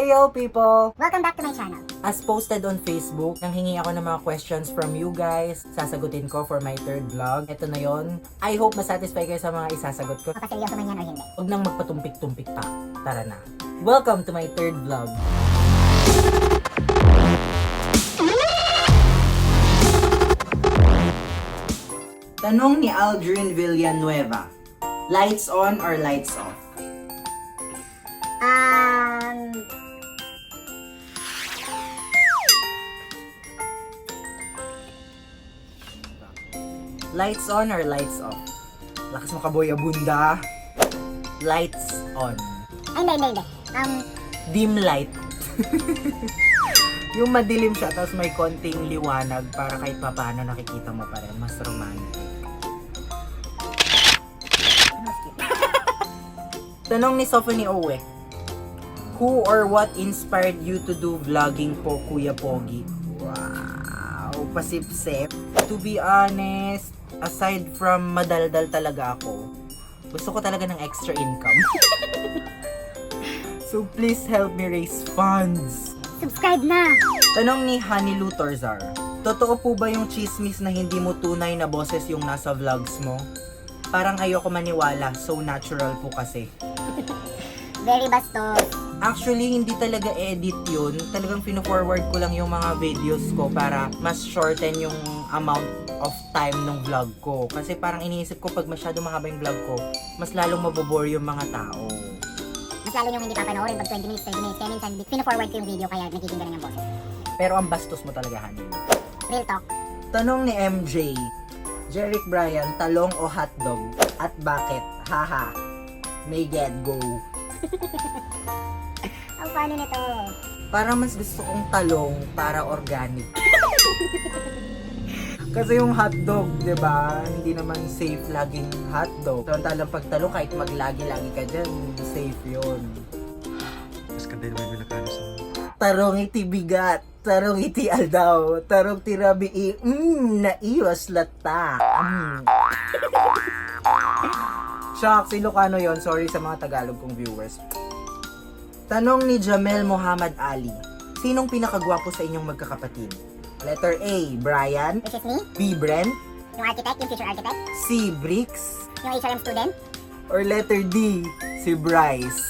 Heyo people! Welcome back to my channel. As posted on Facebook, nang hingi ako ng mga questions from you guys. Sasagutin ko for my third vlog. Ito na yon. I hope masatisfy kayo sa mga isasagot ko. Mapaseryoso man yan o hindi. Huwag nang magpatumpik-tumpik pa. Tara na. Welcome to my third vlog. Tanong ni Aldrin Villanueva. Lights on or lights off? Lights on or lights off? Lakas mo kaboy abunda. Lights on. Ay, hindi. Dim light. Yung madilim siya, tapos may konting liwanag para kahit papaano nakikita mo pa rin. Mas romantic. Tanong ni Sophanie Owe. Who or what inspired you to do vlogging po, Kuya Pogi? Wow, pasipsip. To be honest, aside from madaldal talaga ako, gusto ko talaga ng extra income. So please help me raise funds. Subscribe na! Tanong ni Honey Lutorzar. Totoo po ba yung chismis na hindi mo tunay na boses yung nasa vlogs mo? Parang ayoko maniwala, so natural po kasi. Very bastos. Actually, hindi talaga edit yun. Talagang pino-forward ko lang yung mga videos ko para mas shorten yung amount of time ng vlog ko. Kasi parang iniisip ko pag masyado mahaba yung vlog ko, mas lalong mabobore yung mga tao. Mas lalo yung hindi papanoorin pag 20 minutes, 30 minutes. Kaya minsan, pina-forward ko yung video kaya nagiging ganun yung boses. Pero ang bastos mo talaga, honey. Real talk. Tanong ni MJ. Jeric Bryan, talong o hotdog? At bakit? Haha. May get go. Ang funny nito. Para mas gusto kong talong para organic. Kasi yung hotdog, 'di ba? Hindi naman safe laging hotdog. Samantalang pag talong, kahit maglagi-lagi ka dyan, hindi safe 'yon. Mas kanda naman yung nakano sa Tarong iti bigat, tarong iti aldaw, tarong ti rabi naiwas lata. Shock, si Lucano yon. Sorry sa mga Tagalog kong viewers. Tanong ni Jamel Muhammad Ali. Sinong pinakagwapo sa inyong magkakapatid? Letter A, Brian. Which is me, B, Brent. yung architect, yung future architect, C, Bricks. yung HRM student, Or letter D, si Bryce.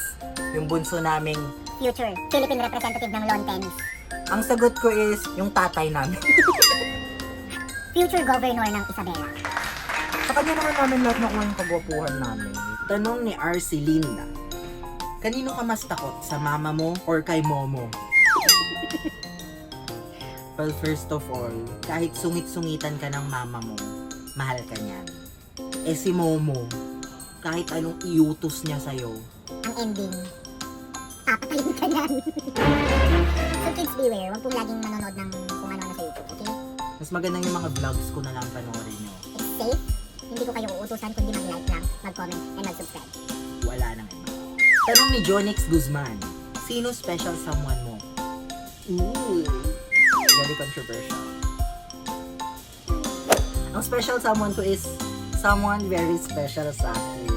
Yung bunso naming. future Philippine representative ng lawn tennis, Ang sagot ko is yung tatay namin. future governor ng Isabela. Sa kanya naman namin lahat nakuha yung kagwapuhan namin. Tanong ni RC Linda. Kanino ka mas takot? Sa mama mo or kay Momo? Well, first of all, kahit sungit-sungitan ka ng mama mo, mahal ka niyan. Eh si Momo, kahit anong iutos niya sa'yo, Ang ending, papatayin ka yan. So kids beware, huwag po laging manonood ng kung ano-ano sa YouTube, okay? mas maganda yung mga vlogs ko na lang panoorin nyo. It's safe, hindi ko kayo uutusan kundi mag-like lang, mag-comment, and mag-subscribe. Wala nang iba. Tanong ni Jonix Guzman. Sino special someone mo? Ooh, very controversial. Ang special someone ko is someone very special sa akin.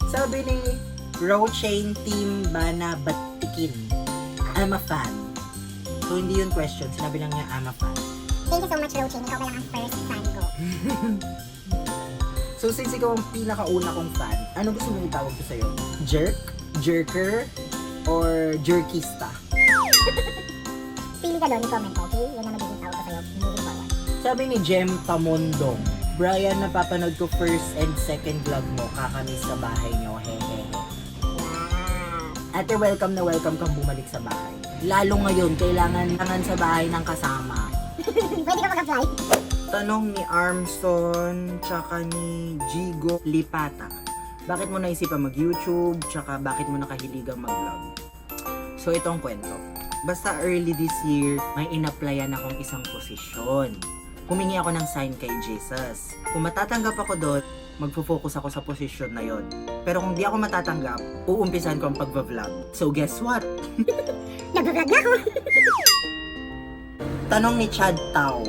Sabi ni Rochain Team Bana Batikin, I'm a fan. So hindi yun question, sinabi lang niya I'm a fan. Thank you so much, Rochin. Ikaw pa lang ang first fan ko. So since ikaw ang pinakauna kong fan, ano gusto mong itawag ko sa'yo? Jerk? Jerker? Or jerkista? Pili ka doon, i-comment mo, okay? Yan ang magiging tawag ko sa'yo. Moving forward. Sabi ni Jem Tamondong, Brian, napapanood ko first and second vlog mo, kakamiss sa bahay nyo, hehehe. Wow. Ate, welcome na welcome kang bumalik sa bahay. Lalo ngayon, kailangan sa bahay ng kasama. Pwede ka mag-apply. Tanong ni Armson, tsaka ni Jigo Lipata. Bakit mo naisipan mag-YouTube, tsaka bakit mo nakahiligang mag-vlog? So, itong kwento. Basta early this year, may in-applyan akong isang posisyon. Humingi ako ng sign kay Jesus. Kung matatanggap ako doon, magfo-focus ako sa posisyon na yon. Pero kung di ako matatanggap, uumpisan ko ang pagbablog. So, guess what? Nag-vlog na ako. Tanong ni Chad Tao.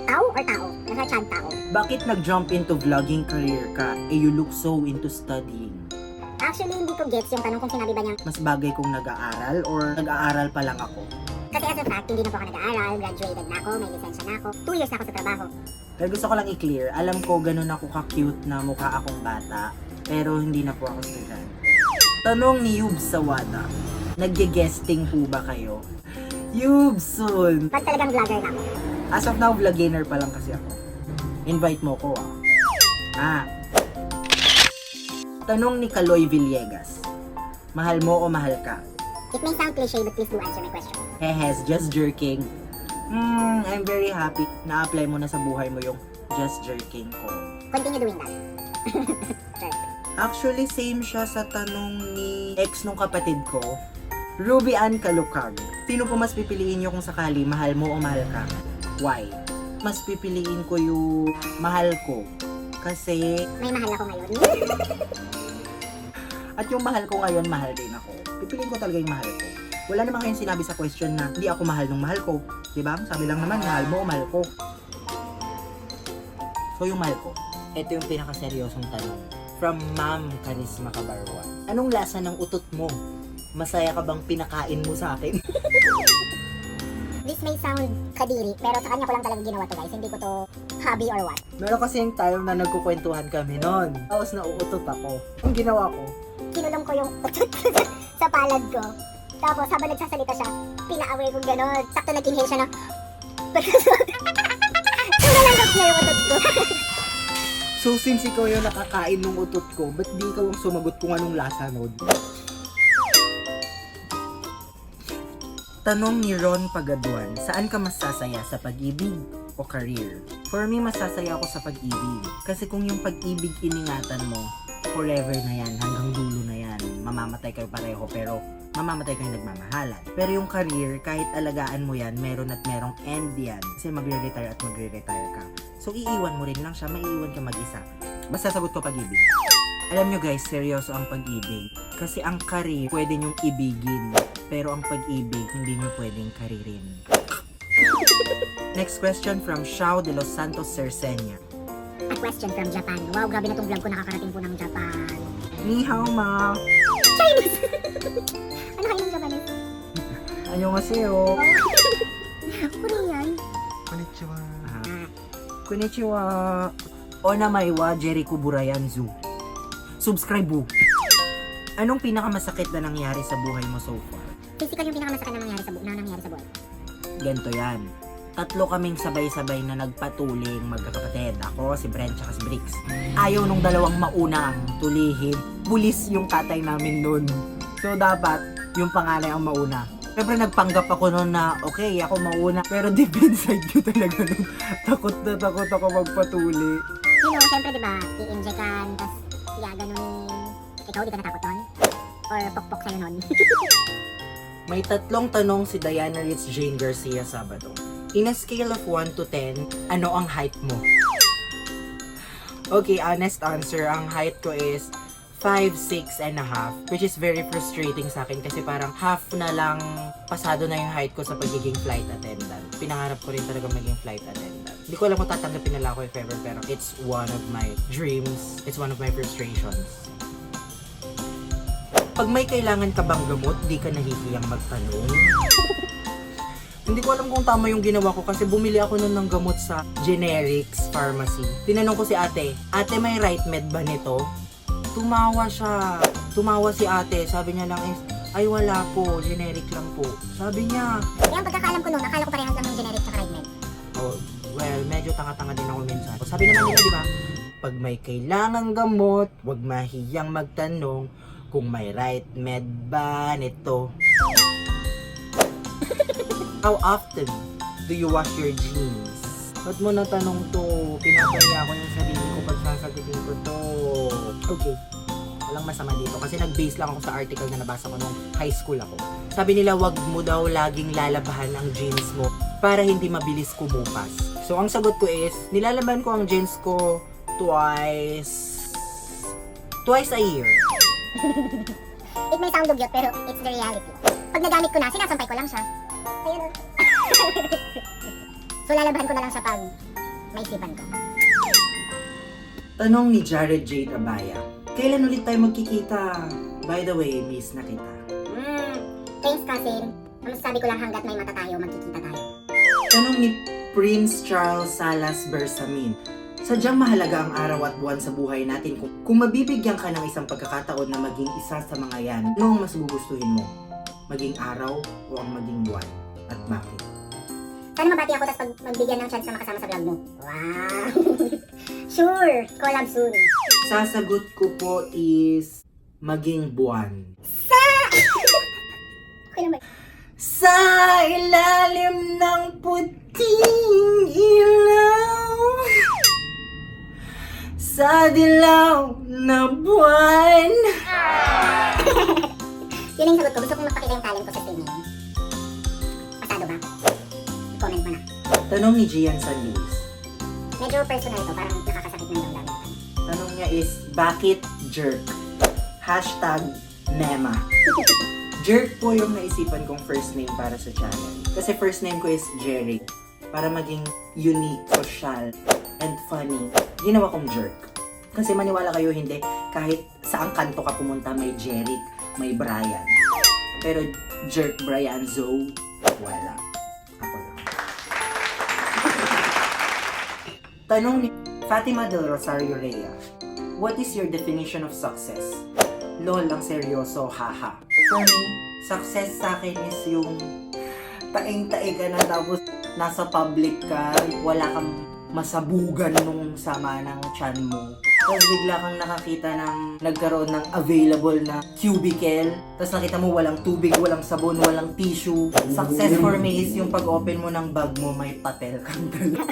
Tao or tao? Nasa chan tao. Bakit nag-jump into vlogging career ka? Eh, you look so into studying. Actually, hindi ko gets yung tanong kung sinabi ba niyang, Mas bagay kung nag-aaral or nag-aaral pa lang ako. kasi as a fact, hindi na po ako nag-aaral, graduated na ako, may lisensya na ako, 2 years na ako sa trabaho. Pero gusto ko lang i-clear, alam ko ganun ako ka-cute na mukha akong bata, pero hindi na po ako student. Tanong ni Yub Sawada, nagge-guesting po ba kayo? Yub, soon! Pag talagang vlogger na ako. As of now, vloginer pa lang kasi ako. Invite mo ko ah. Tanong ni Kaloy Villegas, mahal mo o mahal ka? It may sound cliche, but please do answer my question. Hehes, just jerking. I'm very happy na apply mo na sa buhay mo yung just jerking ko. Continue doing that. Sure. Actually, same siya sa tanong ni ex nung kapatid ko, Ruby Ann Kalukag. Sino po mas pipiliin nyo kung sakali, mahal mo o mahal ka? Why? Mas pipiliin ko yung mahal ko. Kasi, May mahal ako ngayon. at yung mahal ko ngayon, mahal din ako. Pipiliin ko talaga yung mahal ko. Wala naman kayong sinabi sa question na hindi ako mahal ng mahal ko. Diba? Sabi lang naman, mahal mo o mahal ko. So, yung mahal ko. Ito yung pinakaseryosong tanong. From Ma'am Karisma Cabarwan. Anong lasa ng utot mo? Masaya ka bang pinakain mo sa akin? This may sound kadiri, pero sa kanya ko lang talaga ginawa to guys. Hindi ko to hobby or what. Meron kasi yung time na nagkukwentuhan kami noon. Tapos nauutot ako. Ang ginawa ko, Kinulong ko yung utot sa palad ko. Tapos habang nagsasalita siya, pina-away ko gano'n. Sakto nag-inhale siya na. Tumalanggap niya yung utot ko. so since ikaw yung nakakain ng utot ko, ba't di ikaw yung sumagot kung anong lasa nun? Tanong ni Ron Pagaduan, saan ka mas sasaya, sa pag-ibig o career? For me, masasaya ako sa pag-ibig. Kasi kung yung pag-ibig iningatan mo, forever na yan, hanggang dulo na yan. Mamamatay kayo pareho, pero mamamatay kayo nagmamahalan. Pero yung career, kahit alagaan mo yan, meron at merong end yan. Kasi magre-retire at magre-retire ka. So, iiwan mo rin lang siya, maiiwan ka mag-isa. Basta sagot ko pag-ibig. Alam nyo guys, seryoso ang pag-ibig. Kasi ang career, pwede nyong ibigin. Pero ang pag-ibig, hindi nyo pwedeng karirin. Next question from Xiao de los Santos Cerceña. A question from Japan. Wow, grabe na tong vlog ko, nakakarating po ng Japan. Ni hao ma. Chinese! Ano kayo ng Japanese? Annyeonghaseyo. Korean. Konnichiwa. Konnichiwa. Onamay wa Jericho Burayanzu. Subscribe po. Anong pinakamasakit na nangyari sa buhay mo so far? Physical yung pinakamasakit na nangyari sa buhay. Ganito yan. Tatlo kaming sabay-sabay na nagpatuling magkakapatid. Ako, si Brent, tsaka si Brix. Ayaw nung dalawang mauna ang tulihin. Pulis yung tatay namin nun. So, dapat yung panganay ang mauna. Siyempre, nagpanggap ako nun na, okay, ako mauna. Pero deep inside ko talaga nun. Takot na takot ako magpatuli. You know, syempre diba, i-injectan, tas gaganunin. Ikaw, di ka natakot nun? Or pokpok sa'yo nun? May tatlong tanong si Diana Ritz Jane Garcia Sabado. In a scale of 1 to 10, ano ang height mo? Okay, honest answer, ang height ko is 5'6 and a half, which is very frustrating sa akin kasi parang half na lang pasado na yung height ko sa pagiging flight attendant. Pinangarap ko rin talaga maging flight attendant. Hindi ko alam kung tatanggapin nila ako if ever, pero it's one of my dreams. It's one of my frustrations. Pag may kailangan ka bang gamot, di ka nahihiyang magtanong. Hindi ko alam kung tama yung ginawa ko kasi bumili ako nun ng gamot sa generics pharmacy. Tinanong ko si ate, ate may right med ba nito? Tumawa siya. Tumawa si ate. Sabi niya lang is, ay wala po, generic lang po. Sabi niya, Eh, ang pagkakaalam ko nun, akala ko parehas lang yung generic sa Redmed. oh, well, medyo tanga-tanga din ako minsan. Sabi naman nila, di ba? Pag may kailangang gamot, wag mahiyang magtanong kung may right med ba nito. How often do you wash your jeans? Ba't mo natanong to? Pinapaya ko yung sarili ko pag sasagutin ko to. Okay. Walang masama dito kasi nag-base lang ako sa article na nabasa ko nung high school ako. Sabi nila wag mo daw laging lalabahan ang jeans mo para hindi mabilis kumupas. So ang sagot ko is, nilalaban ko ang jeans ko twice a year. It may sound dugyot, pero it's the reality. Pag nagamit ko na, sinasampay ko lang siya. Ayun. So lalabahan ko na lang siya pag may isipan ko. Tanong ni Jared J. Tabaya, Kailan ulit tayo magkikita? By the way, miss na kita. Thanks, cousin. Ang sabi ko lang hanggat may mata tayo, magkikita tayo. Tanong ni Prince Charles Salas Bersamin. Sadyang mahalaga ang araw at buwan sa buhay natin. Kung mabibigyan ka ng isang pagkakataon na maging isa sa mga yan, ano ang mas gugustuhin mo? Maging araw o ang maging buwan? At bakit? Sana mabati ako tapos magbigyan ng chance na makasama sa vlog mo. Wow! Sure! Collab soon. Sasagot ko po is maging buwan. Okay naman. Sa ilalim ng puting ilaw, sa dilaw na buwan. Yun yung sagot ko. Gusto kong magpakita yung talent ko sa singing. Pasado ba? Comment mo na. Tanong ni Gian San Luis. Medyo personal to. Parang nakakasakit ng damdamin. Tanong niya is, bakit jerk? Hashtag Mema. Jerk po yung naisipan kong first name para sa channel. Kasi first name ko is Jerry. Para maging unique, social, and funny, ginawa kong jerk. Kasi maniwala kayo hindi, kahit saang kanto ka pumunta, may Jeric, may Brian. Pero jerk Brian Zoe, wala. Ako lang. Tanong ni Fatima Del Rosario Rhea. What is your definition of success? Lol, ang seryoso, haha. For me, success sa akin is yung taing-taing ka na tapos nasa public ka, wala kang masabugan nung sama ng chan mo. Tapos bigla kang nakakita ng nagkaroon ng available na cubicle. Tapos nakita mo walang tubig, walang sabon, walang tissue. Success for me is yung pag-open mo ng bag mo, may papel kang dala.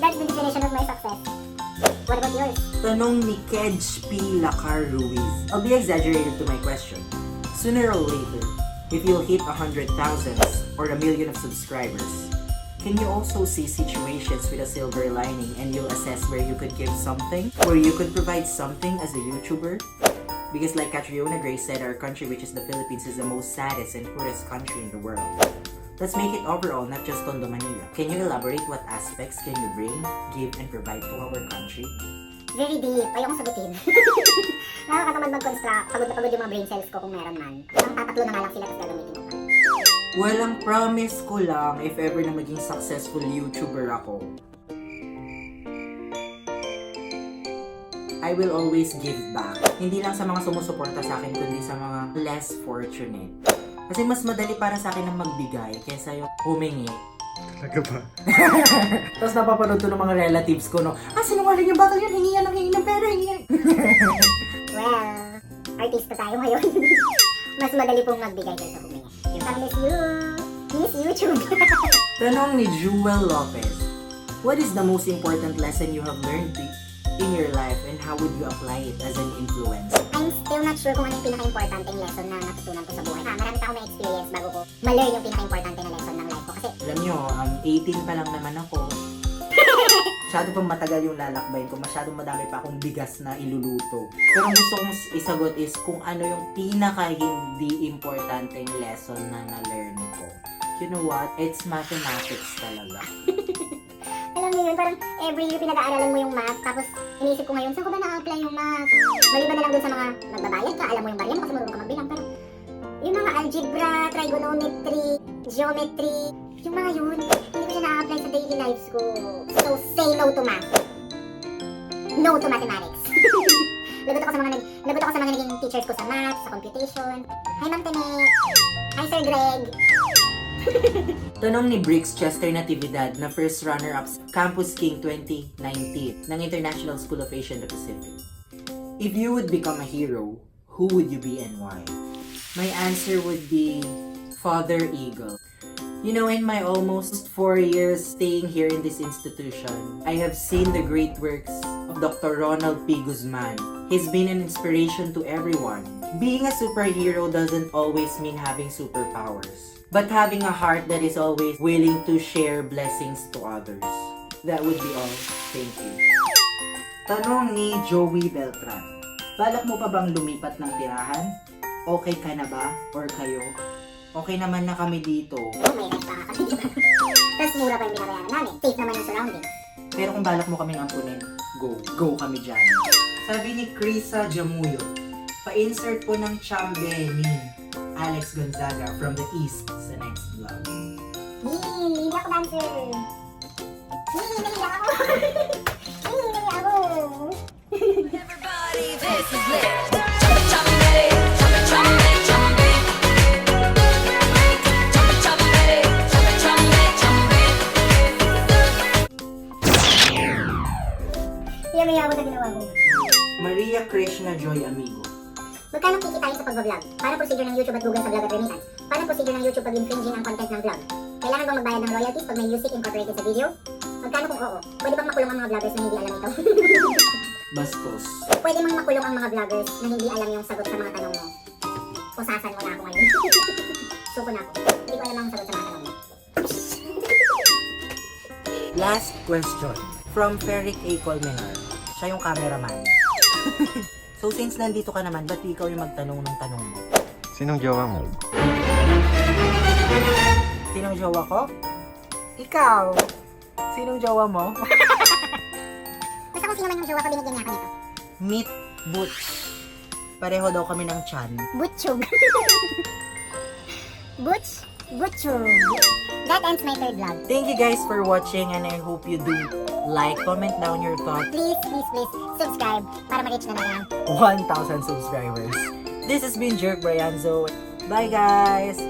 That's the definition of my success. What about yours? Tanong ni Kedge P. Lacar Ruiz. I'll be exaggerated to my question. Sooner or later, if you'll hit 100,000 or 1 million of subscribers, can you also see situations with a silver lining and you'll assess where you could give something? Where you could provide something as a YouTuber? Because like Catriona Gray said, our country, which is the Philippines, is the most saddest and poorest country in the world. Let's make it overall, not just Tondo, Manila. Can you elaborate what aspects can you bring, give, and provide to our country? Very deep. Ayokong sagutin. Nakakatamad mag-construct. Pagod na pagod yung mga brain cells ko kung meron man. Ang tatatlo na nga lang sila tapos gagamitin ko pa. Walang promise ko lang if ever na maging successful YouTuber ako. I will always give back. Hindi lang sa mga sumusuporta sa akin, kundi sa mga less fortunate. Kasi mas madali para sa akin ang magbigay kaysa yung humingi. Talaga ba? Tapos napapanood to ng mga relatives ko, no? Sinungaling yung bata yun, hingi ng pera, hingi. Well, artista tayo ngayon. Mas madali pong magbigay kaysa humingi. Parang Miss YouTube. Tanong ni Jewel Lopez. What is the most important lesson you have learned in your life and how would you apply it as an influencer? I'm still not sure kung ano yung pinaka-importanteng lesson na natutunan ko sa buhay. Marami pa akong na-experience bago ko ma-learn yung pinaka-importante na lesson ng life ko. Kasi, Alam nyo, 18 pa lang naman ako. Masyado pang matagal yung lalakbayin ko. Masyadong madami pa akong bigas na iluluto. Pero ang gusto kong isagot is kung ano yung pinaka-hindi importanteng lesson na na-learn ko. You know what? It's mathematics talaga. alam mo yun, parang every year pinag-aaralan mo yung math. Tapos, iniisip ko ngayon, saan ko ba na-apply yung math? Maliban na lang dun sa mga magbabayad ka, alam mo yung barya mo kasi marunong ka magbilang. Pero, yung mga algebra, trigonometry, geometry, yung mga yun, hindi ko siya na-apply sa daily lives ko. So, say no to math. No to mathematics. Lagot ako sa mga naging teachers ko sa math, sa computation. Hi, Ma'am Tene. Hi, Sir Greg. Tanong ni Briggs Chester Natividad na first runner-up sa Campus King 2019 ng International School of Asia and the Pacific. If you would become a hero, who would you be and why? My answer would be Father Eagle. You know, in my almost 4 years staying here in this institution, I have seen the great works of Dr. Ronald P. Guzman. He's been an inspiration to everyone. Being a superhero doesn't always mean having superpowers, but having a heart that is always willing to share blessings to others. That would be all. Thank you. Tanong ni Joey Beltran. Balak mo pa bang lumipat ng tirahan? Okay ka na ba? Or kayo? Okay naman na kami dito. Oh, may rent pa kami, diba? Tapos mura pa yung binabayaran namin. Safe naman yung surroundings. Pero kung balak mo kaming ampunin, Go kami dyan. Sabi ni Krisa Jamuyo, pa-insert po ng chambe ni Alex Gonzaga from the East sa next vlog. Hindi ako dancer. Hindi ako. Hindi ako. Everybody, this is lit. Chummy, chummy, chummy, chummy. Chummy, chummy, chummy, chummy, chummy. Iyaw-iyaw ako sa ginawa ko. Maria Krishna Joy Amigo. Magkano kikitain sa pag-vlog? Paano procedure ng YouTube at Google sa vlog at remittance? Paano procedure ng YouTube pag infringing ang content ng vlog? Kailangan bang magbayad ng royalties pag may music incorporated sa video? Magkano kung oo? Pwede bang makulong ang mga vloggers na hindi alam ito? Bastos. Pwede bang makulong ang mga vloggers na hindi alam yung sagot sa mga tanong mo? Pusasan mo na ako ngayon. Suko na ako. Hindi ko alam ang sagot sa mga tanong mo. Last question from Ferric A. Colmenar. Siya yung cameraman. So since nandito ka naman, ba't di ikaw yung magtanong ng tanong mo? Sinong jowa mo? Sinong jowa ko? Ikaw! Sinong jowa mo? Basta kung sino man yung jowa ko, binigyan niya ako nito. Meet Butch. Pareho daw kami ng chan. Butchug. Butchug. That ends my third vlog. Thank you guys for watching and I hope you do like, comment down your thoughts. Please, subscribe para ma-reach na naman. 1,000 subscribers. This has been Jerk Brianzo. Bye guys!